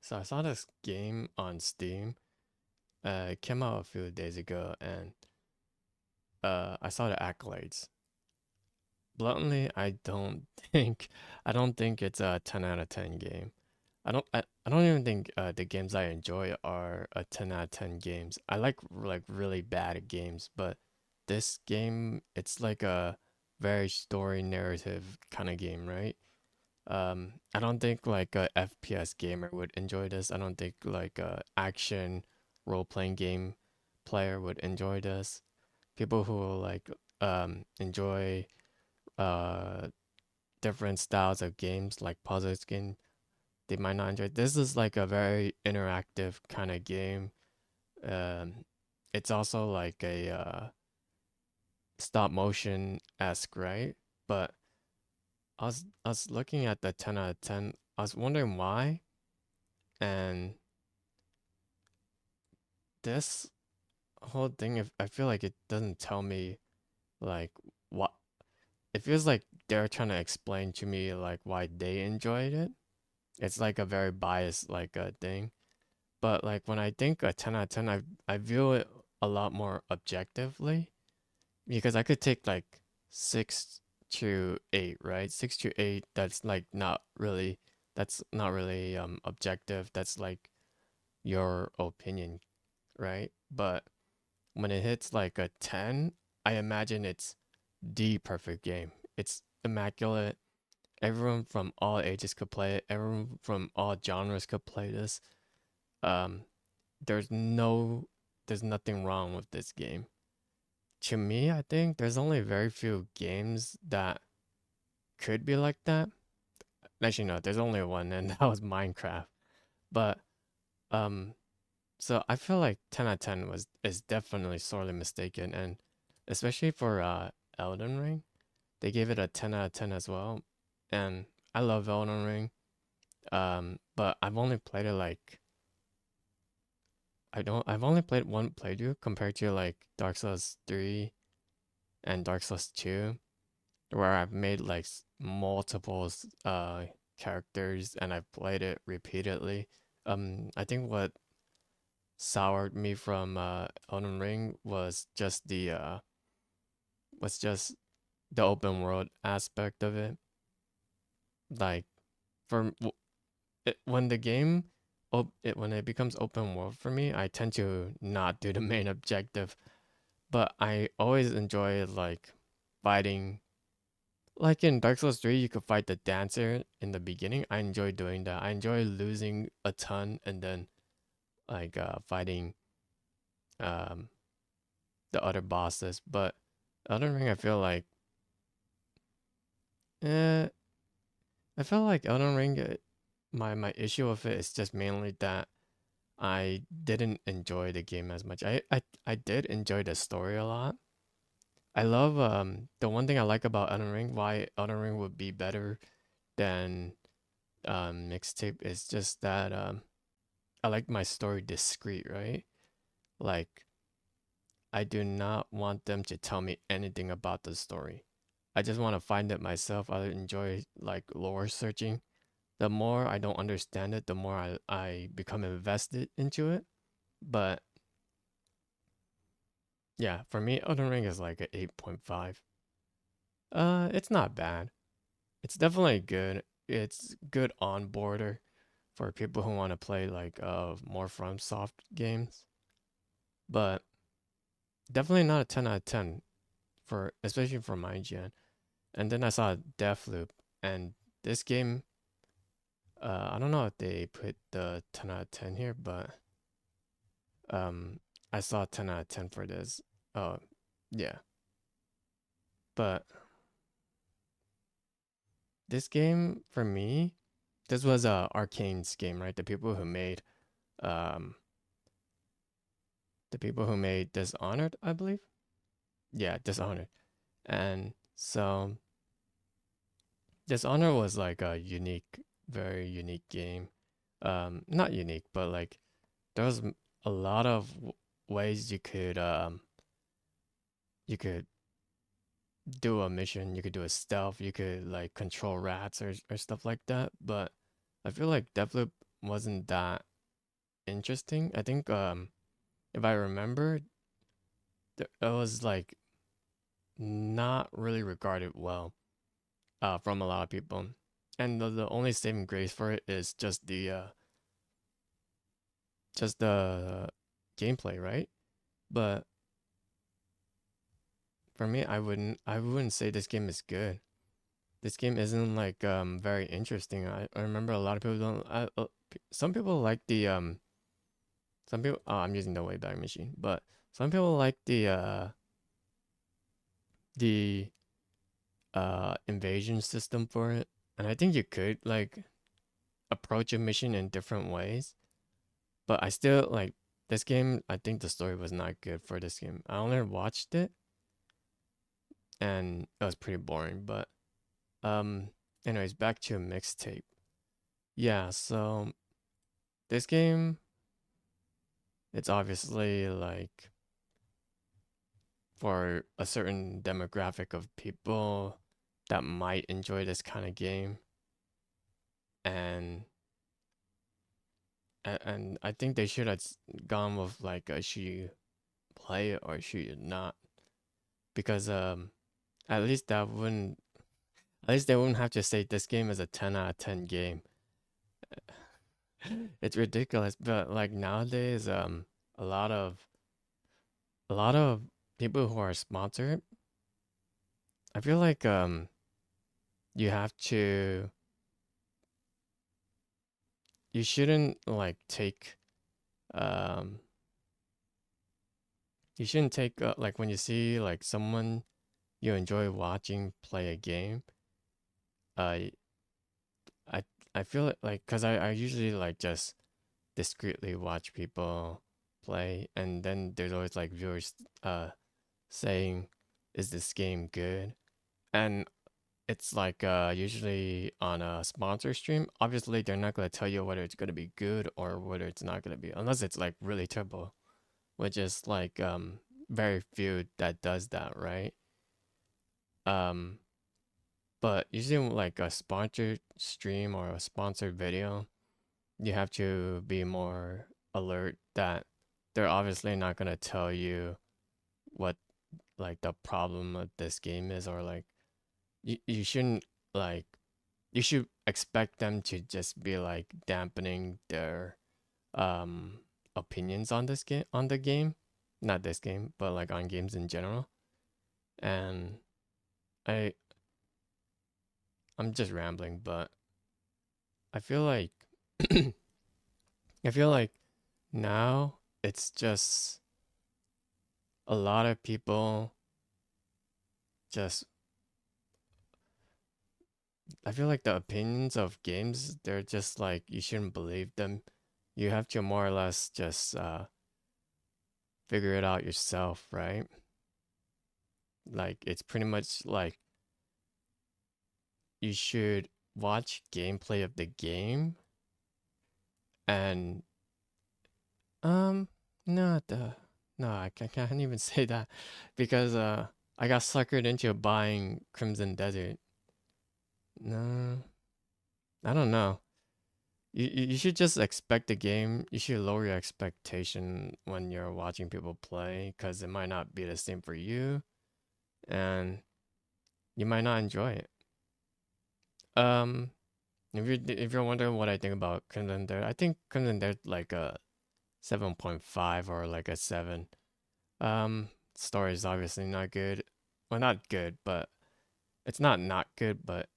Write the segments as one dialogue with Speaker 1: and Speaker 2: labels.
Speaker 1: So I saw this game on Steam. It came out a few days ago, and I saw the accolades. Bluntly, I don't think it's a 10 out of 10 game. I don't even think the games I enjoy are a 10 out of 10 games. I like really bad games, but this game, it's like a very story narrative kind of game, right? I don't think like a FPS gamer would enjoy this. I don't think like a action role-playing game player would enjoy this. People who like enjoy uh different styles of games like puzzle game, they might not enjoy. This is like a very interactive kind of game. Um, it's also like a stop motion-esque, right? But I was looking at the 10 out of 10. I was wondering why. And this whole thing, if I feel like it doesn't tell me like what it feels like they're trying to explain to me like why they enjoyed it. It's like a very biased like thing. But like when I think a 10 out of 10, I view it a lot more objectively because I could take like 6 to 8, right? 6 to 8, that's not really objective. That's like your opinion, right? But when it hits like a 10, I imagine it's the perfect game. It's immaculate. Everyone from all ages could play it. Everyone from all genres could play this. Um, there's no, there's nothing wrong with this game. To me, I think there's only very few games that could be like that. Actually, no, there's only one, and that was Minecraft. But um, so I feel like 10 out of 10 is definitely sorely mistaken, and especially for Elden Ring, they gave it a 10 out of 10 as well. And I love Elden Ring. But I've only played it like I've only played one playthrough compared to like Dark Souls 3 and Dark Souls 2, where I've made like multiple characters and I've played it repeatedly. I think what soured me from Elden Ring was just the open world aspect of it. Like for when the game when it becomes open world for me, I tend to not do the main objective, but I always enjoy like fighting. Like in Dark Souls 3, you could fight the dancer in the beginning. I enjoy doing that. I enjoy losing a ton and then like fighting um the other bosses. But Elden Ring, eh, I feel like Elden Ring. My issue with it is just mainly that I didn't enjoy the game as much. I did enjoy the story a lot. I love the one thing I like about Elden Ring, why Elden Ring would be better than mixtape is just that I like my story discreet, right? Like I do not want them to tell me anything about the story. I just want to find it myself. I enjoy like lore searching. The more I don't understand it, the more I become invested into it. But yeah, for me, Elden Ring is like a 8.5. It's not bad. It's definitely good. It's good on border for people who want to play like more from soft games. But definitely not a 10 out of 10 for especially for my gen. And then I saw Deathloop, and this game, I don't know if they put the 10 out of 10 here, but um I saw 10 out of 10 for this. Oh, yeah. But this game for me, this was Arcane's game, right? Um the people who made Dishonored, I believe. Yeah, Dishonored. And so Dishonor was like a unique, very unique game. Not unique, but like there was a lot of ways you could do a mission. You could do a stealth. You could like control rats or stuff like that. But I feel like Deathloop. wasn't that interesting. I think if I remember, it was like not really regarded well from a lot of people. And the only saving grace for it is just the gameplay, right? But for me, I wouldn't say this game is good. This game isn't like very interesting. I remember a lot of people don't. Some people like the some people. Oh, I'm using the Wayback Machine, but some people like the invasion system for it, and I think you could like approach a mission in different ways. But I still like this game. I think the story was not good for this game. I only watched it, and it was pretty boring. But um, anyways, back to a mixtape. Yeah, so this game, it's obviously like for a certain demographic of people that might enjoy this kind of game, and and I think they should have gone with like should you play it or should you not? Because at least that wouldn't at least they wouldn't have to say this game is a 10 out of 10 game. It's ridiculous, but like nowadays a lot of a lot of people who are sponsored, I feel like you have to you shouldn't like take um you shouldn't take like when you see like someone you enjoy watching play a game, uh I I feel it like because I usually like just discreetly watch people play, and then there's always like viewers saying, is this game good? And it's like usually on a sponsor stream. Obviously they're not gonna tell you whether it's gonna be good or whether it's not gonna be, unless it's like really terrible, which is like very few that does that, right? Um but usually like a sponsored stream or a sponsored video, you have to be more alert that they're obviously not gonna tell you what like the problem of this game is, or like you shouldn't like you should expect them to just be like dampening their um opinions on this game, on the game, not this game but like on games in general. And I I'm just rambling, but I feel like I feel like now it's just a lot of people just I feel like the opinions of games, they're just like you shouldn't believe them. You have to more or less just figure it out yourself, right? Like it's pretty much like you should watch gameplay of the game and um not no, I can't even say that because I got suckered into buying Crimson Desert. No, I don't know. You should just expect the game. You should lower your expectation when you're watching people play because it might not be the same for you and you might not enjoy it. Um, if you're wondering what I think about Crimson Dirt, I think Crimson Dirt like a 7.5 or like a 7. Story is obviously not good. Well, not good, but it's not good, but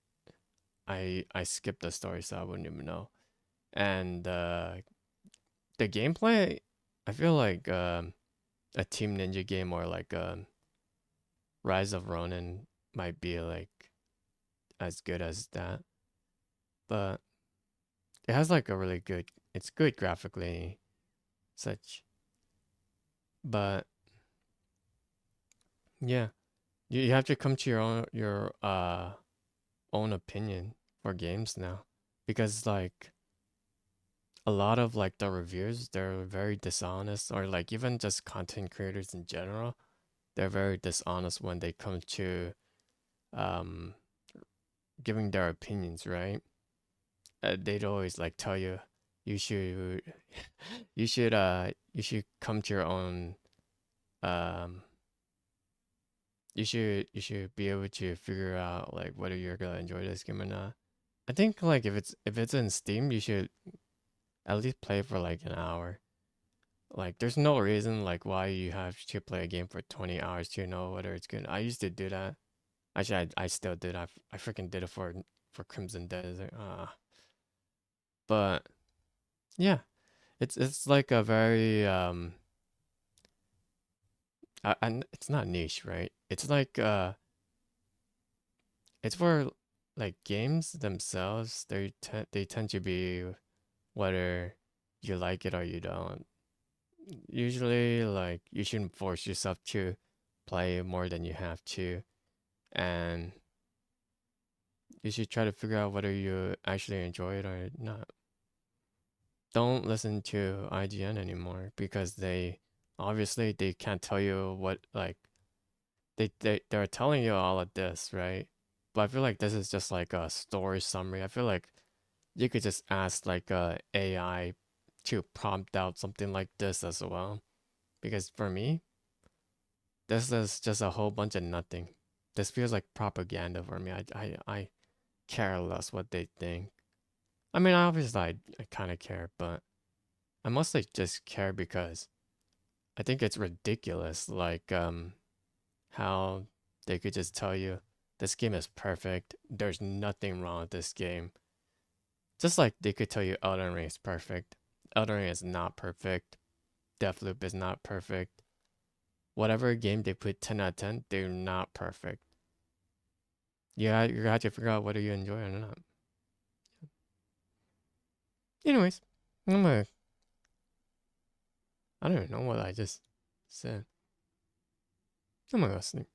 Speaker 1: I skipped the story so I wouldn't even know. And the gameplay, I feel like a Team Ninja game or like Rise of Ronin might be like as good as that. But it has like a really good, it's good graphically, such. But yeah, you have to come to your own opinion for games now, because like a lot of like the reviews, they're very dishonest, or like even just content creators in general, they're very dishonest when they come to um giving their opinions, right? They'd always like tell you you should you should come to your own um you should be able to figure out like whether you're gonna enjoy this game or not. I think like if it's in Steam, you should at least play for like an hour. Like there's no reason like why you have to play a game for 20 hours to know whether it's good. I used to do that. Actually, I still did. I freaking did it for Crimson Desert. But yeah, it's like a very and it's not niche, right? It's like it's for like games themselves. They tend to be whether you like it or you don't. Usually, like you shouldn't force yourself to play more than you have to, and you should try to figure out whether you actually enjoy it or not. Don't listen to IGN anymore because they obviously they can't tell you what like they're telling you all of this, right? But I feel like this is just like a story summary. I feel like you could just ask like a AI to prompt out something like this as well. Because for me, this is just a whole bunch of nothing. This feels like propaganda for me. I care less what they think. I mean, obviously I kind of care, but I mostly just care because I think it's ridiculous. Like how they could just tell you this game is perfect. There's nothing wrong with this game. Just like they could tell you Elden Ring is perfect. Elden Ring is not perfect. Deathloop is not perfect. Whatever game they put 10 out of 10, they're not perfect. Yeah, you're gonna have to figure out whether you enjoy it or not. Anyways, I'm gonna, I don't even know what I just said. I'm gonna go sleep.